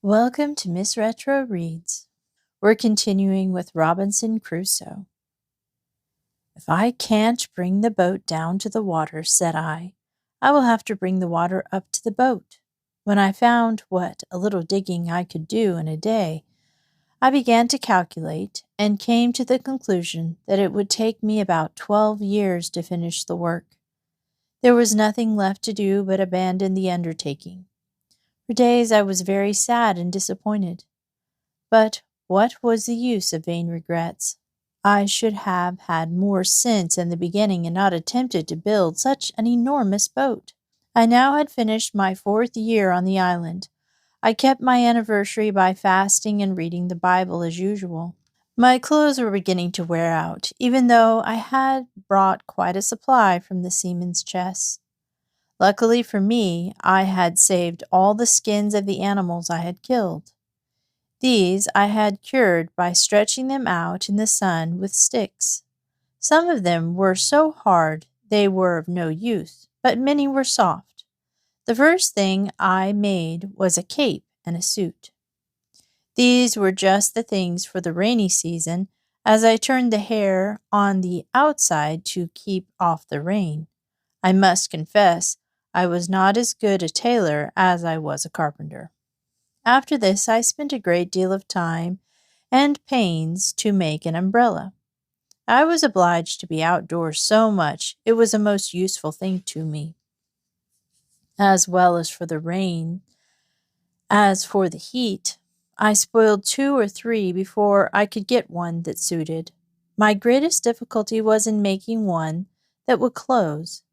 Welcome to Miss Retro Reads. We're continuing with Robinson Crusoe. If I can't bring the boat down to the water, said I will have to bring the water up to the boat. When I found what a little digging I could do in a day, I began to calculate and came to the conclusion that it would take me about 12 years to finish the work. There was nothing left to do but abandon the undertaking. For days I was very sad and disappointed. But what was the use of vain regrets? I should have had more sense in the beginning and not attempted to build such an enormous boat. I now had finished my 4th year on the island. I kept my anniversary by fasting and reading the Bible as usual. My clothes were beginning to wear out, even though I had brought quite a supply from the seamen's chests. Luckily for me, I had saved all the skins of the animals I had killed. These I had cured by stretching them out in the sun with sticks. Some of them were so hard they were of no use, but many were soft. The first thing I made was a cape and a suit. These were just the things for the rainy season, as I turned the hair on the outside to keep off the rain. I must confess, I was not as good a tailor as I was a carpenter. After this, I spent a great deal of time and pains to make an umbrella. I was obliged to be outdoors so much, it was a most useful thing to me. As well as for the rain, as for the heat, I spoiled 2 or 3 before I could get one that suited. My greatest difficulty was in making one that would close.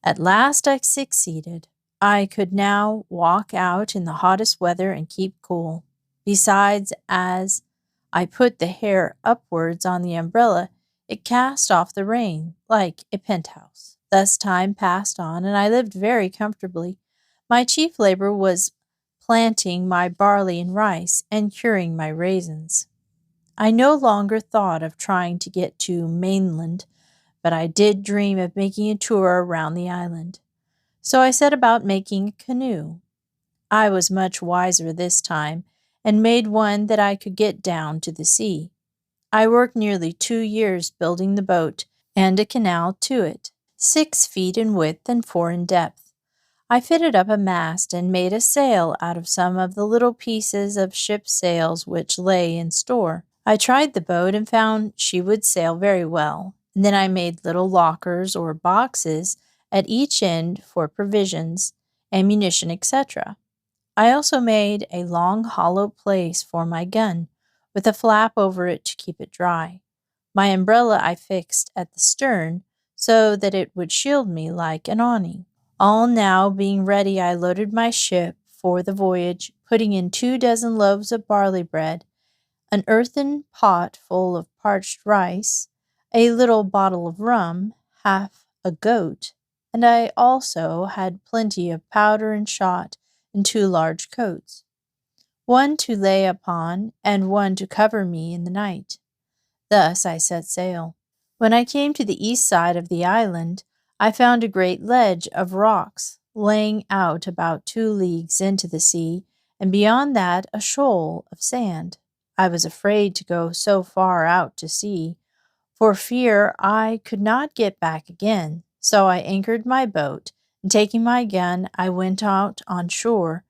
At last I succeeded. I could now walk out in the hottest weather and keep cool. Besides, as I put the hair upwards on the umbrella, it cast off the rain, like a penthouse. Thus time passed on, and I lived very comfortably. My chief labor was planting my barley and rice, and curing my raisins. I no longer thought of trying to get to mainland, but I did dream of making a tour around the island. So I set about making a canoe. I was much wiser this time, and made one that I could get down to the sea. I worked nearly 2 years building the boat and a canal to it, 6 feet in width and 4 in depth. I fitted up a mast and made a sail out of some of the little pieces of ship's sails which lay in store. I tried the boat and found she would sail very well, and then I made little lockers or boxes at each end for provisions, ammunition, etc. I also made a long hollow place for my gun, with a flap over it to keep it dry. My umbrella I fixed at the stern, so that it would shield me like an awning. All now being ready, I loaded my ship for the voyage, putting in 2 dozen loaves of barley bread, an earthen pot full of parched rice, a little bottle of rum, half a goat, and I also had plenty of powder and shot in 2 large coats, one to lay upon and one to cover me in the night. Thus I set sail. When I came to the east side of the island, I found a great ledge of rocks laying out about 2 leagues into the sea, and beyond that a shoal of sand. I was afraid to go so far out to sea, for fear I could not get back again. So I anchored my boat, and taking my gun, I went out on shore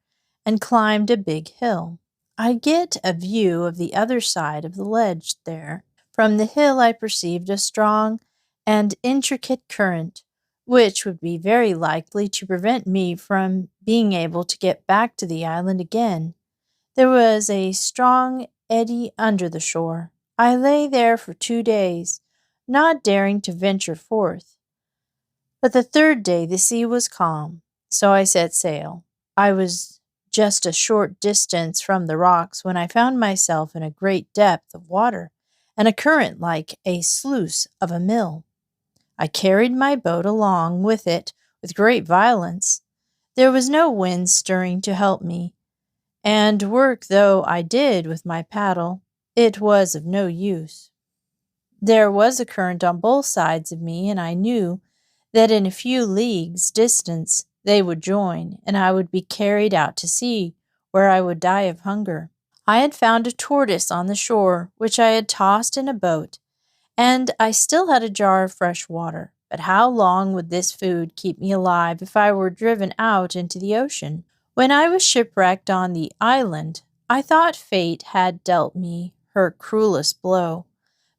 and climbed a big hill. I get a view of the other side of the ledge there. From the hill I perceived a strong and intricate current, which would be very likely to prevent me from being able to get back to the island again. There was a strong eddy under the shore. I lay there for 2 days, not daring to venture forth. But the 3rd day the sea was calm, so I set sail. I was just a short distance from the rocks when I found myself in a great depth of water, and a current like a sluice of a mill. I carried my boat along with it with great violence. There was no wind stirring to help me, and work though I did with my paddle, it was of no use. There was a current on both sides of me, and I knew that in a few leagues' distance they would join, and I would be carried out to sea, where I would die of hunger. I had found a tortoise on the shore, which I had tossed in a boat, and I still had a jar of fresh water. But how long would this food keep me alive if I were driven out into the ocean? When I was shipwrecked on the island, I thought fate had dealt me her cruelest blow,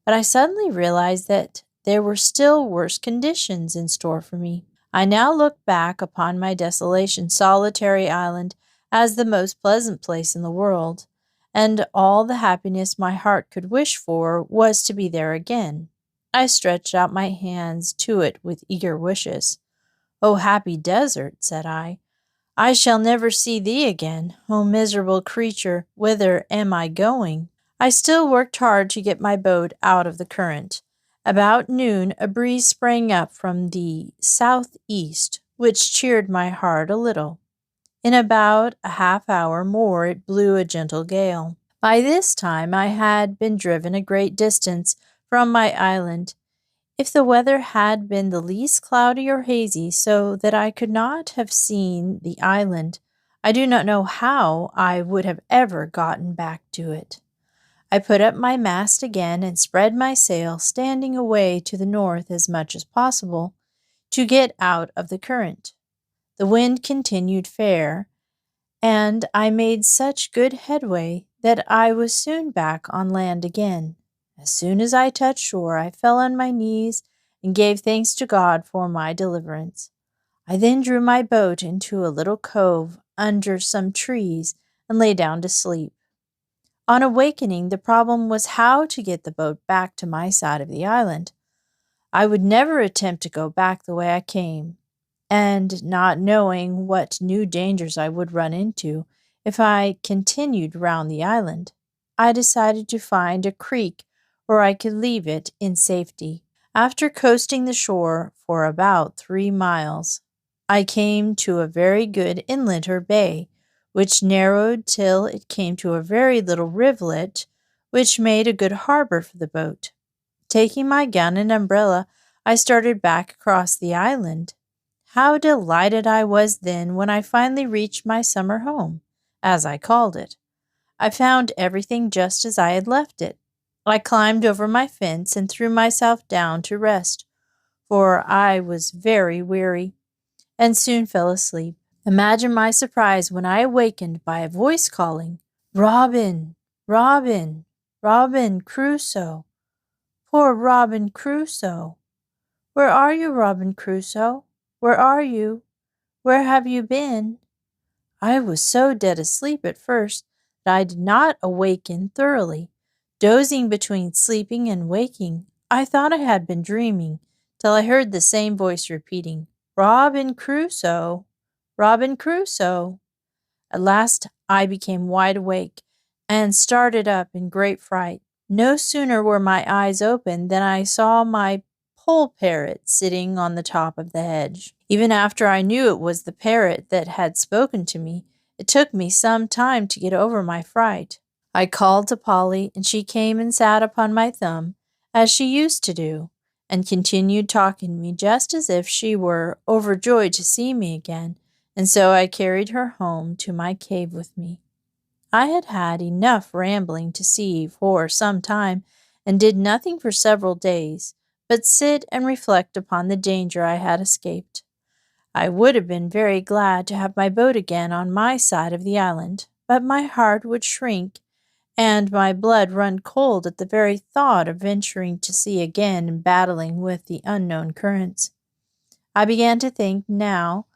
but I suddenly realized that there were still worse conditions in store for me. I now look back upon my desolation, solitary island as the most pleasant place in the world, and all the happiness my heart could wish for was to be there again. I stretched out my hands to it with eager wishes. "O happy desert," said I shall never see thee again. O miserable creature, whither am I going?" I still worked hard to get my boat out of the current. About noon, a breeze sprang up from the southeast, which cheered my heart a little. In about a half hour more it blew a gentle gale. By this time I had been driven a great distance from my island. If the weather had been the least cloudy or hazy, so that I could not have seen the island, I do not know how I would have ever gotten back to it. I put up my mast again and spread my sail, standing away to the north as much as possible, to get out of the current. The wind continued fair, and I made such good headway that I was soon back on land again. As soon as I touched shore, I fell on my knees and gave thanks to God for my deliverance. I then drew my boat into a little cove under some trees and lay down to sleep. On awakening, the problem was how to get the boat back to my side of the island. I would never attempt to go back the way I came, and not knowing what new dangers I would run into if I continued round the island, I decided to find a creek where I could leave it in safety. After coasting the shore for about 3 miles, I came to a very good inlet or bay, which narrowed till it came to a very little rivulet, which made a good harbor for the boat. Taking my gun and umbrella, I started back across the island. How delighted I was then when I finally reached my summer home, as I called it. I found everything just as I had left it. I climbed over my fence and threw myself down to rest, for I was very weary, and soon fell asleep. Imagine my surprise when I awakened by a voice calling, "Robin, Robin, Robin Crusoe, poor Robin Crusoe. Where are you, Robin Crusoe? Where are you? Where have you been?" I was so dead asleep at first that I did not awaken thoroughly. Dozing between sleeping and waking, I thought I had been dreaming, till I heard the same voice repeating, "Robin Crusoe, Robin Crusoe." At last I became wide awake and started up in great fright. No sooner were my eyes open than I saw my poll parrot sitting on the top of the hedge. Even after I knew it was the parrot that had spoken to me, it took me some time to get over my fright. I called to Polly, and she came and sat upon my thumb, as she used to do, and continued talking to me just as if she were overjoyed to see me again, and so I carried her home to my cave with me. I had had enough rambling to see for some time, and did nothing for several days, but sit and reflect upon the danger I had escaped. I would have been very glad to have my boat again on my side of the island, but my heart would shrink and my blood run cold at the very thought of venturing to sea again and battling with the unknown currents. I began to think now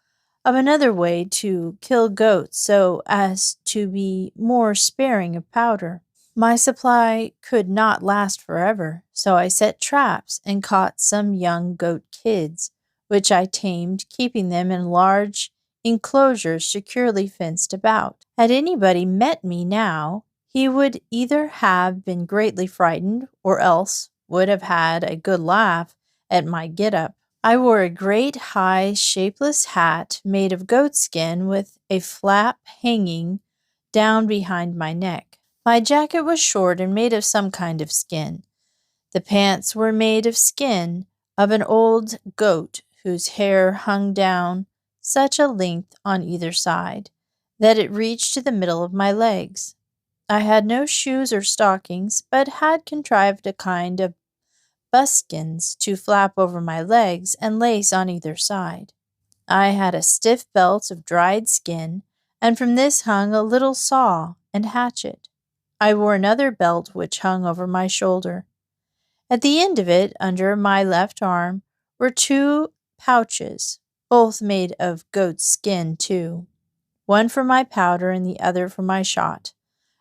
of another way to kill goats so as to be more sparing of powder. My supply could not last forever, so I set traps and caught some young goat kids, which I tamed, keeping them in large enclosures securely fenced about. Had anybody met me now, he would either have been greatly frightened or else would have had a good laugh at my get-up. I wore a great high shapeless hat made of goatskin with a flap hanging down behind my neck. My jacket was short and made of some kind of skin. The pants were made of skin of an old goat whose hair hung down such a length on either side that it reached to the middle of my legs. I had no shoes or stockings, but had contrived a kind of buskins to flap over my legs and lace on either side. I had a stiff belt of dried skin, and from this hung a little saw and hatchet. I wore another belt which hung over my shoulder. At the end of it, under my left arm, were two pouches, both made of goat's skin too, one for my powder and the other for my shot.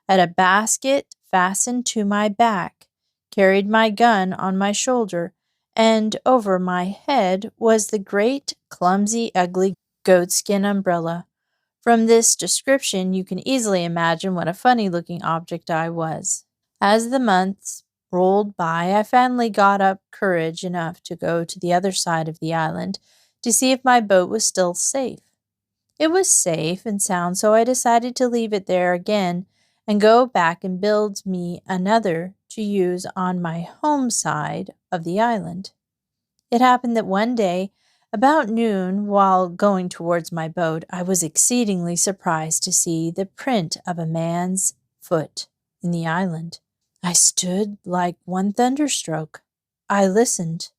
I had a basket fastened to my back, carried my gun on my shoulder, and over my head was the great, clumsy, ugly goatskin umbrella. From this description, you can easily imagine what a funny-looking object I was. As the months rolled by, I finally got up courage enough to go to the other side of the island to see if my boat was still safe. It was safe and sound, so I decided to leave it there again and go back and build me another to use on my home side of the island. It happened that one day, about noon, while going towards my boat, I was exceedingly surprised to see the print of a man's foot in the island. I stood like one thunderstroke. I listened,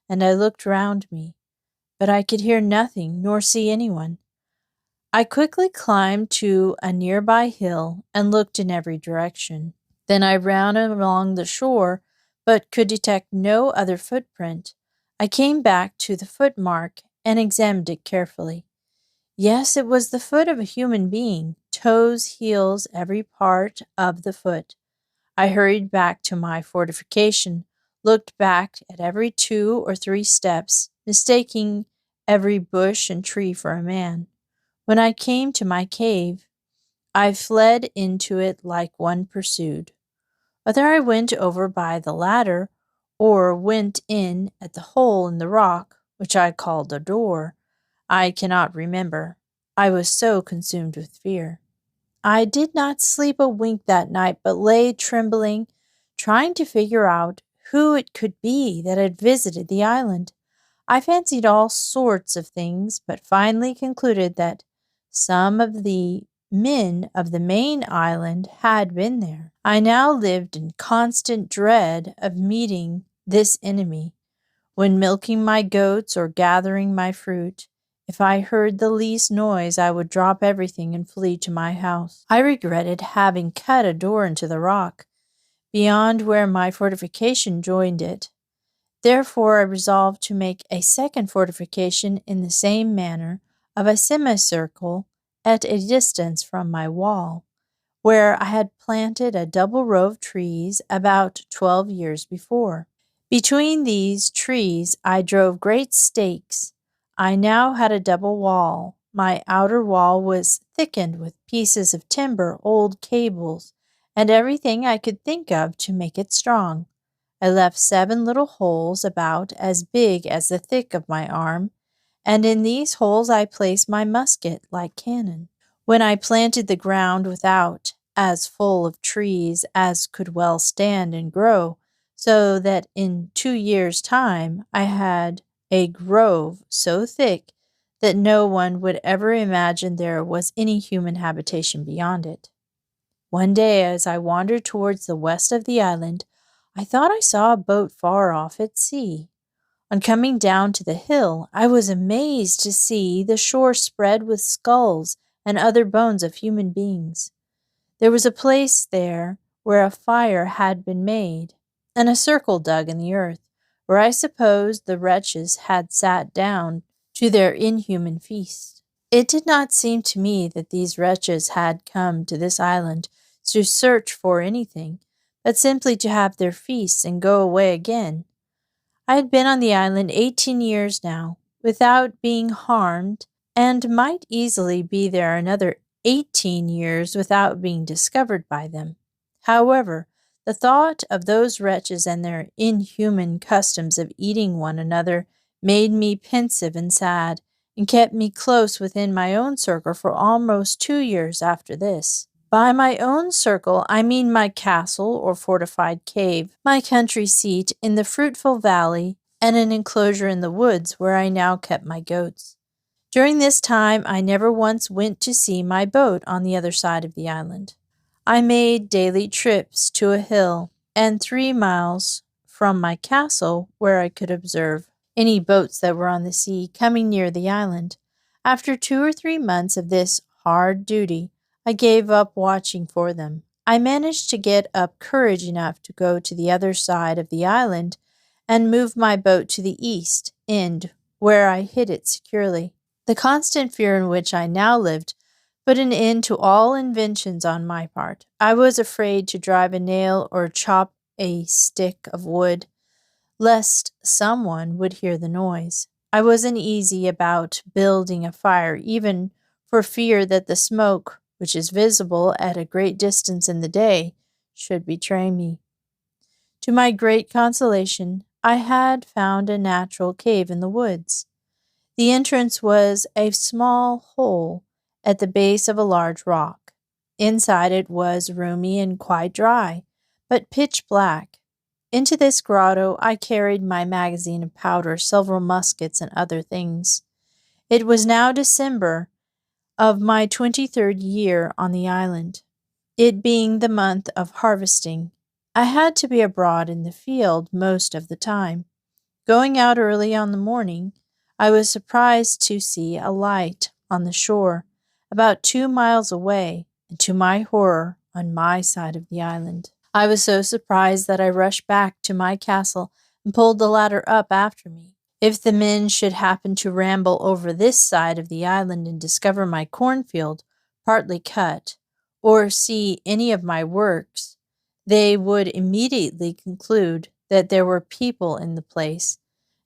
and I looked round me, but I could hear nothing nor see anyone. I quickly climbed to a nearby hill and looked in every direction. Then I ran along the shore, but could detect no other footprint. I came back to the footmark and examined it carefully. Yes, it was the foot of a human being, toes, heels, every part of the foot. I hurried back to my fortification, looked back at every 2 or 3 steps, mistaking every bush and tree for a man. When I came to my cave, I fled into it like one pursued. Whether I went over by the ladder or went in at the hole in the rock, which I called a door, I cannot remember. I was so consumed with fear. I did not sleep a wink that night, but lay trembling, trying to figure out who it could be that had visited the island. I fancied all sorts of things, but finally concluded that some of the men of the main island had been there. I now lived in constant dread of meeting this enemy. When milking my goats or gathering my fruit, if I heard the least noise, I would drop everything and flee to my house. I regretted having cut a door into the rock, beyond where my fortification joined it. Therefore, I resolved to make a second fortification in the same manner, of a semicircle at a distance from my wall, where I had planted a double row of trees about 12 years before. Between these trees I drove great stakes. I now had a double wall. My outer wall was thickened with pieces of timber, old cables, and everything I could think of to make it strong. I left 7 little holes about as big as the thick of my arm, and in these holes I placed my musket like cannon. When I planted the ground without, as full of trees as could well stand and grow, so that in 2 years' time I had a grove so thick that no one would ever imagine there was any human habitation beyond it. One day, as I wandered towards the west of the island, I thought I saw a boat far off at sea. On coming down to the hill, I was amazed to see the shore spread with skulls and other bones of human beings. There was a place there where a fire had been made, and a circle dug in the earth, where I supposed the wretches had sat down to their inhuman feast. It did not seem to me that these wretches had come to this island to search for anything, but simply to have their feasts and go away again. I had been on the island 18 years now, without being harmed, and might easily be there another 18 years without being discovered by them. However, the thought of those wretches and their inhuman customs of eating one another made me pensive and sad, and kept me close within my own circle for almost 2 years after this. By my own circle, I mean my castle or fortified cave, my country seat in the fruitful valley, and an enclosure in the woods where I now kept my goats. During this time, I never once went to see my boat on the other side of the island. I made daily trips to a hill and 3 miles from my castle where I could observe any boats that were on the sea coming near the island. After 2 or 3 months of this hard duty, I gave up watching for them. I managed to get up courage enough to go to the other side of the island and move my boat to the east end, where I hid it securely. The constant fear in which I now lived put an end to all inventions on my part. I was afraid to drive a nail or chop a stick of wood, lest someone would hear the noise. I was uneasy about building a fire, even for fear that the smoke, which is visible at a great distance in the day, should betray me. To my great consolation, I had found a natural cave in the woods. The entrance was a small hole at the base of a large rock. Inside it was roomy and quite dry, but pitch black. Into this grotto I carried my magazine of powder, several muskets, and other things. It was now December of my 23rd year on the island, it being the month of harvesting. I had to be abroad in the field most of the time. Going out early on the morning, I was surprised to see a light on the shore, about 2 miles away, and to my horror, on my side of the island. I was so surprised that I rushed back to my castle and pulled the ladder up after me. If the men should happen to ramble over this side of the island and discover my cornfield partly cut, or see any of my works, they would immediately conclude that there were people in the place,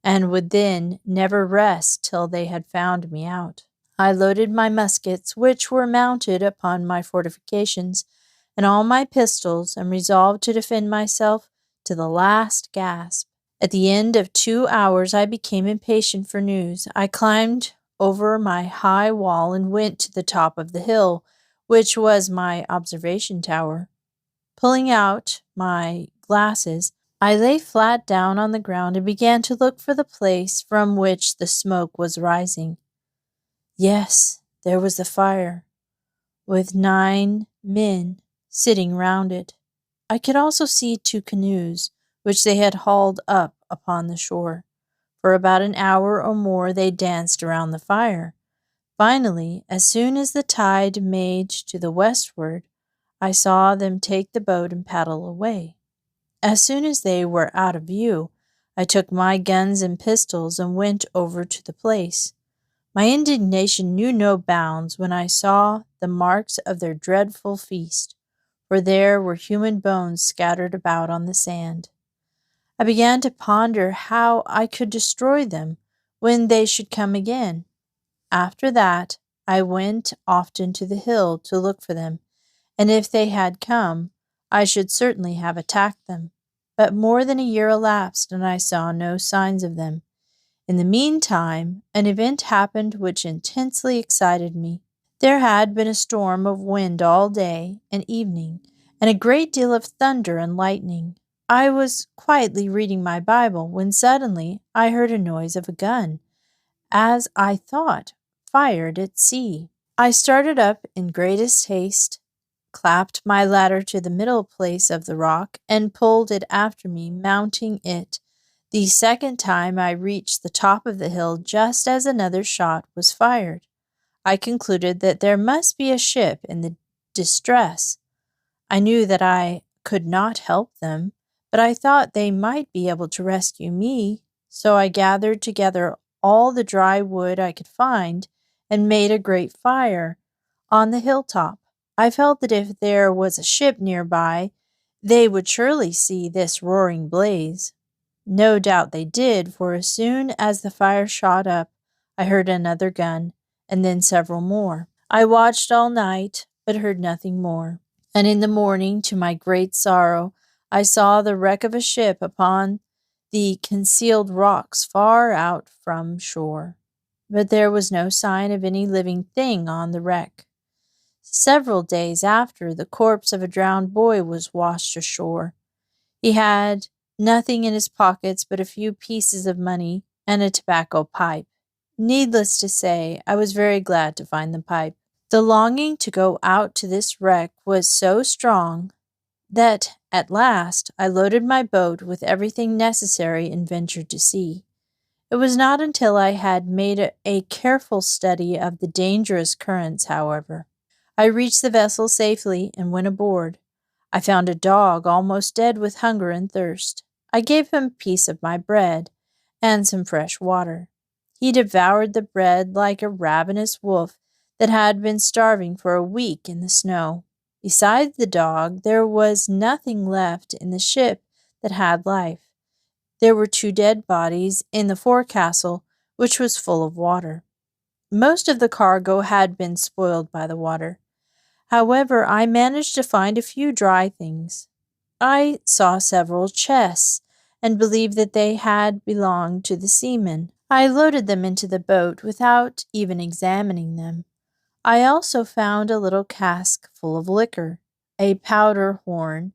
and would then never rest till they had found me out. I loaded my muskets, which were mounted upon my fortifications, and all my pistols, and resolved to defend myself to the last gasp. At the end of 2 hours I became impatient for news. I climbed over my high wall and went to the top of the hill, which was my observation tower. Pulling out my glasses, I lay flat down on the ground and began to look for the place from which the smoke was rising. Yes, there was the fire, with 9 men sitting round it. I could also see 2 canoes, which they had hauled up upon the shore. For about an hour or more they danced around the fire. Finally, as soon as the tide made to the westward, I saw them take the boat and paddle away. As soon as they were out of view, I took my guns and pistols and went over to the place. My indignation knew no bounds when I saw the marks of their dreadful feast, for there were human bones scattered about on the sand. I began to ponder how I could destroy them when they should come again. After that, I went often to the hill to look for them, and if they had come, I should certainly have attacked them. But more than a year elapsed, and I saw no signs of them. In the meantime, an event happened which intensely excited me. There had been a storm of wind all day and evening, and a great deal of thunder and lightning. I was quietly reading my Bible when suddenly I heard a noise of a gun, as I thought, fired at sea. I started up in greatest haste, clapped my ladder to the middle place of the rock, and pulled it after me, mounting it. The second time I reached the top of the hill just as another shot was fired. I concluded that there must be a ship in the distress. I knew that I could not help them, but I thought they might be able to rescue me, so I gathered together all the dry wood I could find and made a great fire on the hilltop. I felt that if there was a ship nearby, they would surely see this roaring blaze. No doubt they did, for as soon as the fire shot up, I heard another gun, and then several more. I watched all night, but heard nothing more. And in the morning, to my great sorrow, I saw the wreck of a ship upon the concealed rocks far out from shore. But there was no sign of any living thing on the wreck. Several days after, the corpse of a drowned boy was washed ashore. He had nothing in his pockets but a few pieces of money and a tobacco pipe. Needless to say, I was very glad to find the pipe. The longing to go out to this wreck was so strong that at last I loaded my boat with everything necessary and ventured to sea. It was not until I had made a careful study of the dangerous currents, however. I reached the vessel safely and went aboard. I found a dog almost dead with hunger and thirst. I gave him a piece of my bread and some fresh water. He devoured the bread like a ravenous wolf that had been starving for a week in the snow. Besides the dog, there was nothing left in the ship that had life. There were 2 dead bodies in the forecastle, which was full of water. Most of the cargo had been spoiled by the water. However, I managed to find a few dry things. I saw several chests and believed that they had belonged to the seamen. I loaded them into the boat without even examining them. I also found a little cask full of liquor, a powder horn,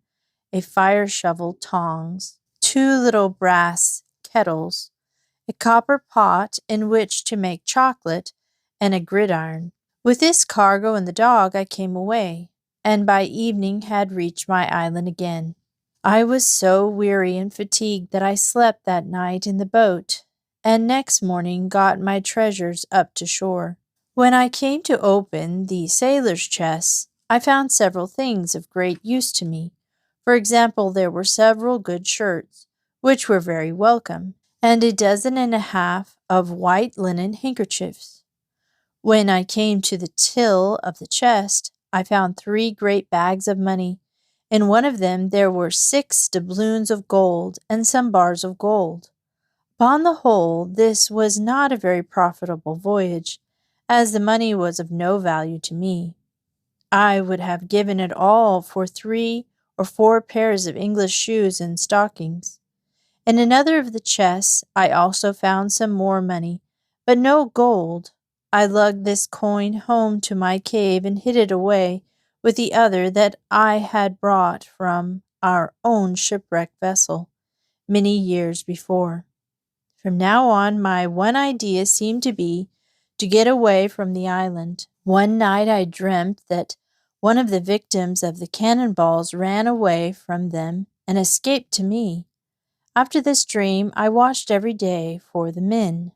a fire shovel, tongs, 2 little brass kettles, a copper pot in which to make chocolate, and a gridiron. With this cargo and the dog I came away, and by evening had reached my island again. I was so weary and fatigued that I slept that night in the boat, and next morning got my treasures up to shore. When I came to open the sailors' chests, I found several things of great use to me. For example, there were several good shirts, which were very welcome, and 1.5 dozen of white linen handkerchiefs. When I came to the till of the chest, I found 3 great bags of money. In one of them there were 6 doubloons of gold and some bars of gold. Upon the whole, this was not a very profitable voyage, as the money was of no value to me. I would have given it all for 3 or 4 pairs of English shoes and stockings. In another of the chests I also found some more money, but no gold. I lugged this coin home to my cave and hid it away with the other that I had brought from our own shipwrecked vessel many years before. From now on, my one idea seemed to be to get away from the island. One night I dreamt that one of the victims of the cannonballs ran away from them and escaped to me. After this dream, I watched every day for the men.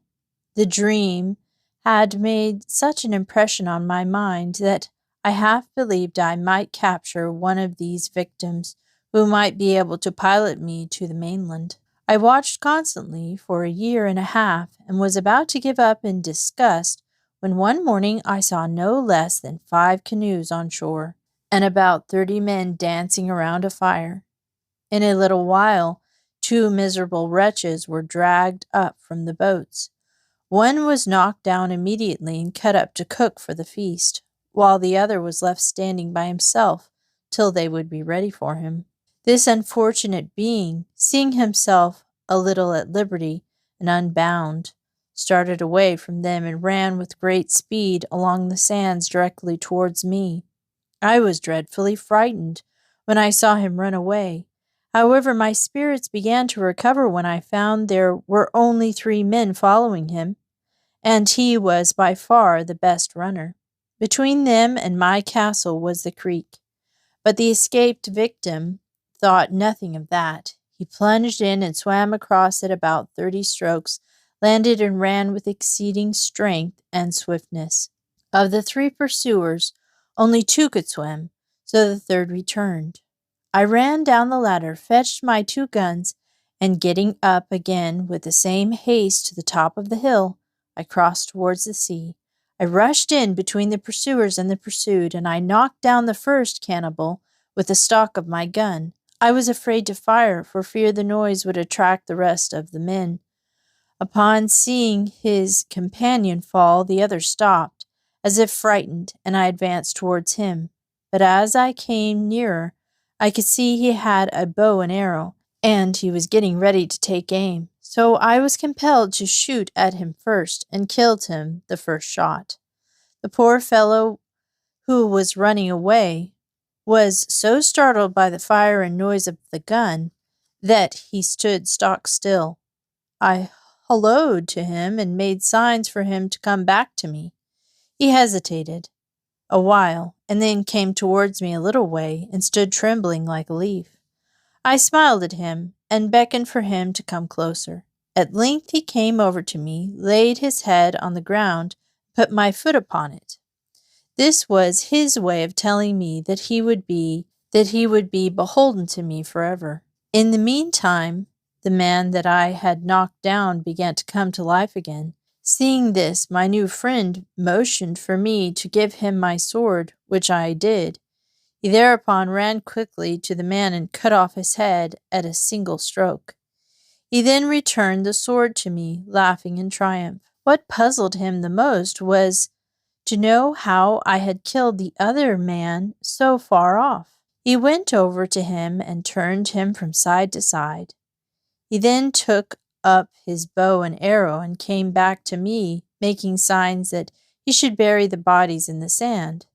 The dream had made such an impression on my mind that I half believed I might capture one of these victims who might be able to pilot me to the mainland. I watched constantly for 1.5 years and was about to give up in disgust when one morning I saw no less than 5 canoes on shore and about 30 men dancing around a fire. In a little while, 2 miserable wretches were dragged up from the boats. One was knocked down immediately and cut up to cook for the feast, while the other was left standing by himself till they would be ready for him. This unfortunate being, seeing himself a little at liberty and unbound, started away from them and ran with great speed along the sands directly towards me. I was dreadfully frightened when I saw him run away. However, my spirits began to recover when I found there were only 3 men following him, and he was by far the best runner. Between them and my castle was the creek, but the escaped victim thought nothing of that. He plunged in and swam across it about 30 strokes, landed and ran with exceeding strength and swiftness. Of the 3 pursuers, only 2 could swim, so the third returned. I ran down the ladder, fetched my 2 guns, and getting up again with the same haste to the top of the hill, I crossed towards the sea. I rushed in between the pursuers and the pursued, and I knocked down the first cannibal with the stock of my gun. I was afraid to fire, for fear the noise would attract the rest of the men. Upon seeing his companion fall, the other stopped, as if frightened, and I advanced towards him. But as I came nearer, I could see he had a bow and arrow, and he was getting ready to take aim. So I was compelled to shoot at him first, and killed him the first shot. The poor fellow who was running away was so startled by the fire and noise of the gun that he stood stock still. I hallooed to him and made signs for him to come back to me. He hesitated a while, and then came towards me a little way and stood trembling like a leaf. I smiled at him and beckoned for him to come closer. At length he came over to me, laid his head on the ground, put my foot upon it. This was his way of telling me that he would be beholden to me forever. In the meantime, the man that I had knocked down began to come to life again. Seeing this, my new friend motioned for me to give him my sword, which I did. He thereupon ran quickly to the man and cut off his head at a single stroke. He then returned the sword to me, laughing in triumph. What puzzled him the most was to know how I had killed the other man so far off. He went over to him and turned him from side to side. He then took up his bow and arrow and came back to me, making signs that he should bury the bodies in the sand.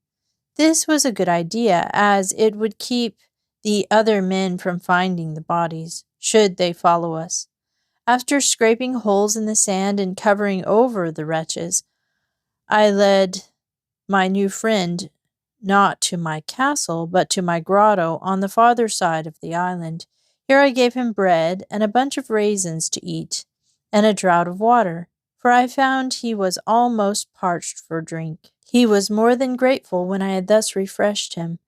This was a good idea, as it would keep the other men from finding the bodies, should they follow us. After scraping holes in the sand and covering over the wretches, I led my new friend not to my castle, but to my grotto on the farther side of the island. Here I gave him bread and a bunch of raisins to eat, and a draught of water, for I found he was almost parched for drink. He was more than grateful when I had thus refreshed him.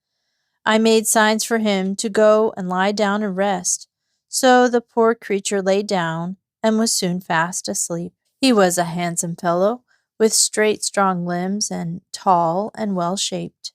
I made signs for him to go and lie down and rest, so the poor creature lay down and was soon fast asleep. He was a handsome fellow, with straight, strong limbs, and tall and well-shaped.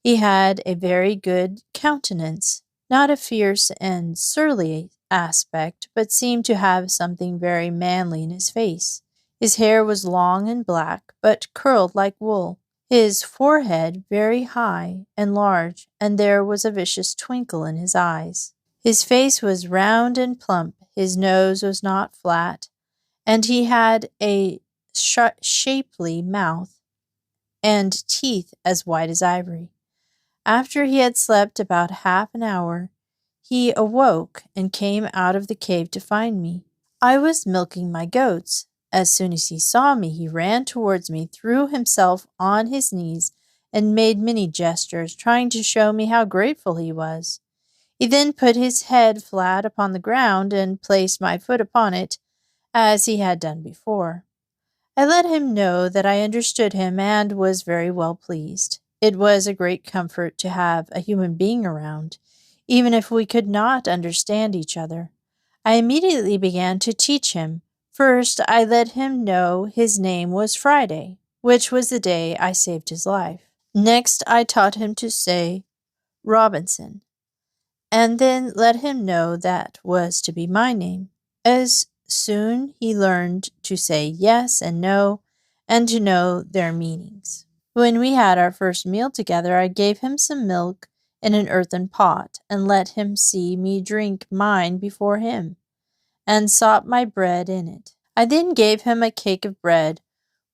He had a very good countenance, not a fierce and surly aspect, but seemed to have something very manly in his face. His hair was long and black, but curled like wool. His forehead very high and large, and there was a vicious twinkle in his eyes. His face was round and plump, his nose was not flat, and he had a shapely mouth and teeth as white as ivory. After he had slept about half an hour, he awoke and came out of the cave to find me. I was milking my goats. As soon as he saw me, he ran towards me, threw himself on his knees, and made many gestures, trying to show me how grateful he was. He then put his head flat upon the ground and placed my foot upon it, as he had done before. I let him know that I understood him and was very well pleased. It was a great comfort to have a human being around, even if we could not understand each other. I immediately began to teach him. First, I let him know his name was Friday, which was the day I saved his life. Next, I taught him to say Robinson, and then let him know that was to be my name. As soon he learned to say yes and no, and to know their meanings. When we had our first meal together, I gave him some milk in an earthen pot, and let him see me drink mine before him, and sop my bread in it. I then gave him a cake of bread,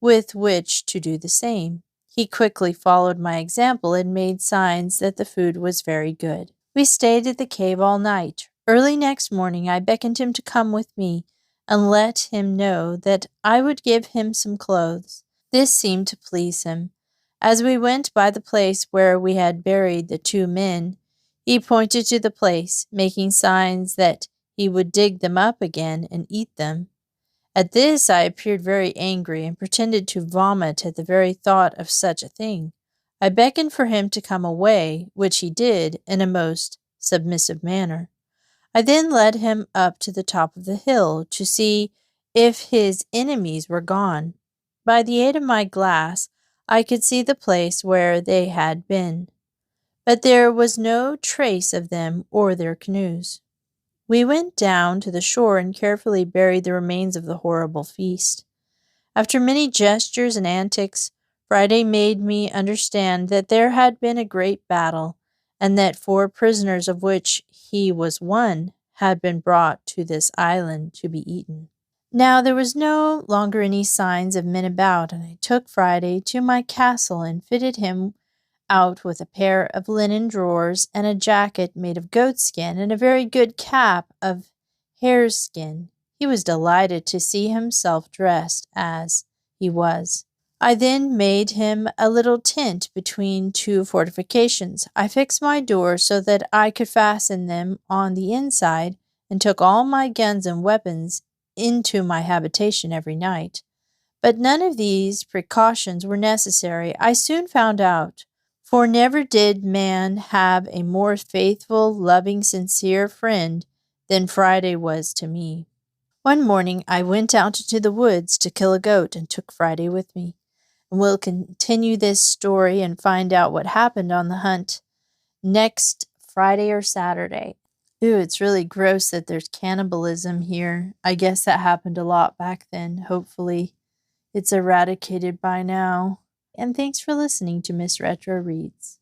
with which to do the same. He quickly followed my example and made signs that the food was very good. We stayed at the cave all night. Early next morning, I beckoned him to come with me, and let him know that I would give him some clothes. This seemed to please him. As we went by the place where we had buried the two men, he pointed to the place, making signs that he would dig them up again and eat them. At this I appeared very angry and pretended to vomit at the very thought of such a thing. I beckoned for him to come away, which he did in a most submissive manner. I then led him up to the top of the hill to see if his enemies were gone. By the aid of my glass, I could see the place where they had been, but there was no trace of them or their canoes. We went down to the shore and carefully buried the remains of the horrible feast. After many gestures and antics, Friday made me understand that there had been a great battle, and that 4 prisoners, of which he was one, had been brought to this island to be eaten. Now there was no longer any signs of men about, and I took Friday to my castle and fitted him out with a pair of linen drawers and a jacket made of goatskin and a very good cap of hare's skin. He was delighted to see himself dressed as he was. I then made him a little tent between two fortifications. I fixed my doors so that I could fasten them on the inside, and took all my guns and weapons into my habitation every night. But none of these precautions were necessary, I soon found out, for never did man have a more faithful, loving, sincere friend than Friday was to me. One morning I went out into the woods to kill a goat and took Friday with me. And we'll continue this story and find out what happened on the hunt next Friday or Saturday. Ooh, it's really gross that there's cannibalism here. I guess that happened a lot back then. Hopefully it's eradicated by now. And thanks for listening to Miss Retro Reads.